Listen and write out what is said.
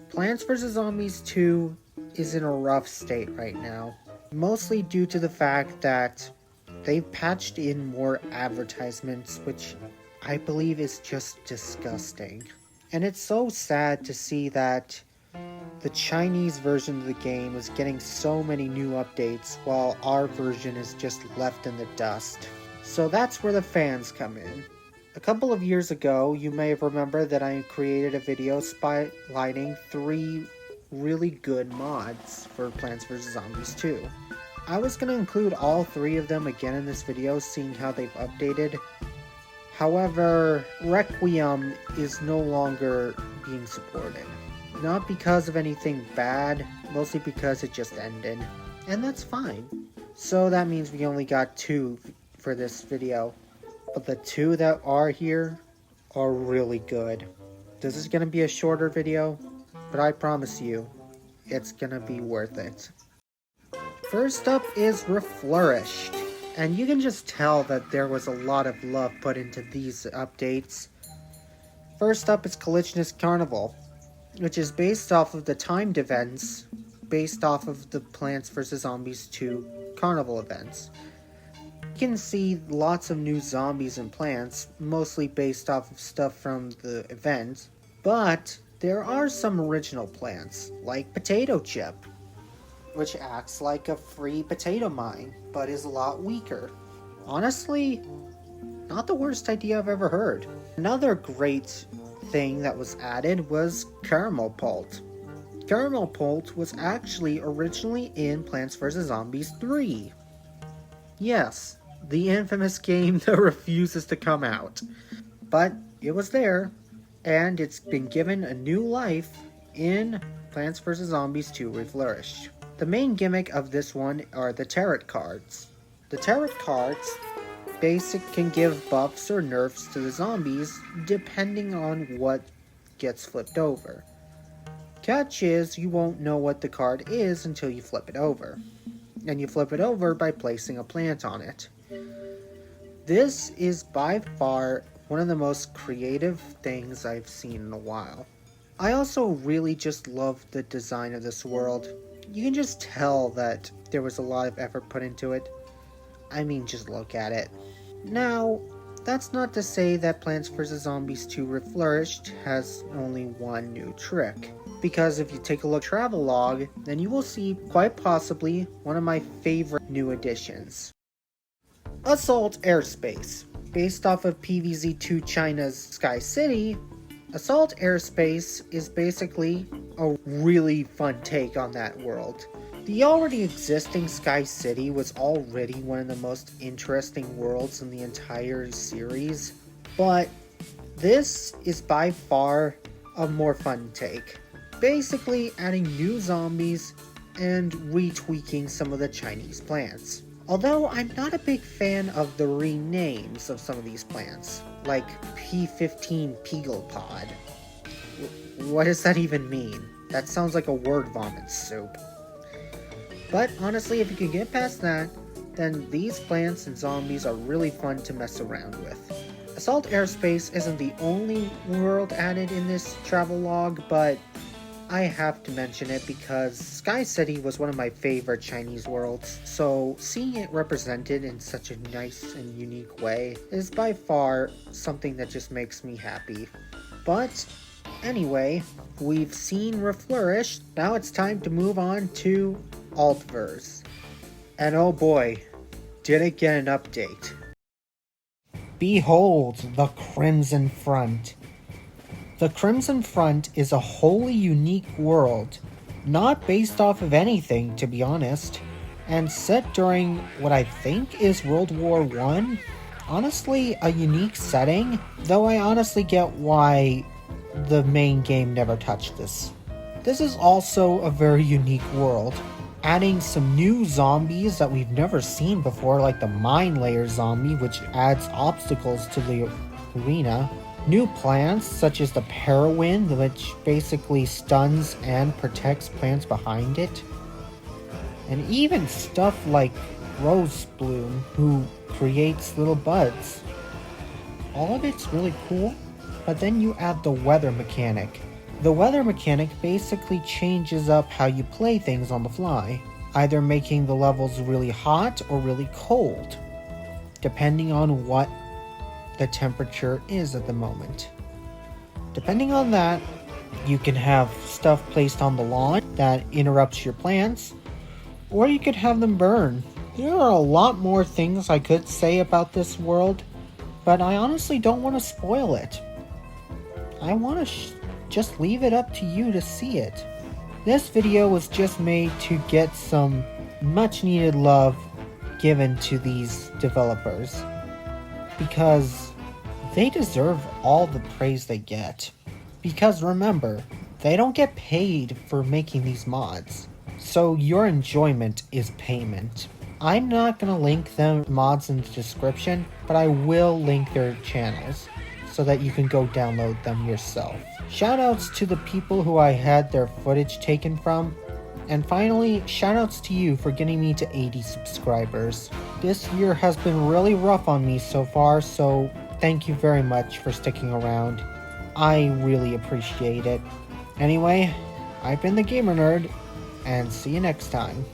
Plants vs. Zombies 2 is in a rough state right now, mostly due to the fact that they've patched in more advertisements, which I believe is just disgusting. And it's so sad to see that the Chinese version of the game is getting so many new updates while our version is just left in the dust. So that's where the fans come in. A couple of years ago, you may have remembered that I created a video spotlighting 3 really good mods for Plants vs. Zombies 2. I was going to include all 3 of them again in this video, seeing how they've updated. However, Requiem is no longer being supported. Not because of anything bad, mostly because it just ended. And that's fine. So that means we only got 2 for this video. But the 2 that are here are really good. This is going to be a shorter video, but I promise you, it's going to be worth it. First up is Reflourished. And you can just tell that there was a lot of love put into these updates. First up is Collisionist Carnival, which is based off of the timed events, based off of the Plants vs. Zombies 2 Carnival events. You can see lots of new zombies and plants, mostly based off of stuff from the event, but there are some original plants, like Potato Chip, which acts like a free potato mine, but is a lot weaker. Honestly, not the worst idea I've ever heard. Another great thing that was added was Caramel Pult. Caramel Pult was actually originally in Plants vs. Zombies 3. Yes, the infamous game that refuses to come out. But it was there, and it's been given a new life in Plants vs. Zombies 2 Reflourished. The main gimmick of this one are the tarot cards. The tarot cards can give buffs or nerfs to the zombies depending on what gets flipped over. Catch is, you won't know what the card is until you flip it over. And you flip it over by placing a plant on it. This is by far one of the most creative things I've seen in a while. I also really just love the design of this world. You can just tell that there was a lot of effort put into it. I mean, just look at it. Now, that's not to say that Plants vs. Zombies 2 Reflourished has only one new trick. Because if you take a look at Travelog, then you will see quite possibly one of my favorite new additions. Assault Airspace. Based off of Pvz2 China's Sky City, Assault Airspace is basically a really fun take on that world. The already existing Sky City was already one of the most interesting worlds in the entire series, but this is by far a more fun take. Basically adding new zombies and retweaking some of the Chinese plants. Although I'm not a big fan of the renames of some of these plants, like P15 Peagle Pod. What does that even mean? That sounds like a word vomit soup. But honestly, if you can get past that, then these plants and zombies are really fun to mess around with. Assault Airspace isn't the only world added in this travelogue, but I have to mention it because Sky City was one of my favorite Chinese worlds, so seeing it represented in such a nice and unique way is by far something that just makes me happy. But anyway, we've seen Reflourished, now it's time to move on to Altverse. And oh boy, did it get an update. Behold the Crimson Front. The Crimson Front is a wholly unique world, not based off of anything to be honest, and set during what I think is World War I. Honestly, a unique setting, though I honestly get why the main game never touched this. This is also a very unique world, adding some new zombies that we've never seen before, like the Mine Layer zombie, which adds obstacles to the arena. New plants, such as the Parawind, which basically stuns and protects plants behind it. And even stuff like Rose Bloom, who creates little buds. All of it's really cool, but then you add the weather mechanic, The weather mechanic basically changes up how you play things on the fly, either making the levels really hot or really cold, depending on what the temperature is at the moment. Depending on that, you can have stuff placed on the lawn that interrupts your plants, or you could have them burn. There are a lot more things I could say about this world, but I honestly don't want to spoil it. I want to just leave it up to you to see it. This video was just made to get some much needed love given to these developers, because they deserve all the praise they get. Because remember, they don't get paid for making these mods, so your enjoyment is payment. I'm not going to link them mods in the description, but I will link their channels so that you can go download them yourself. Shoutouts to the people who I had their footage taken from, and finally, shoutouts to you for getting me to 80 subscribers. This year has been really rough on me so far, so thank you very much for sticking around. I really appreciate it. Anyway, I've been the Gamer Nerd, and see you next time.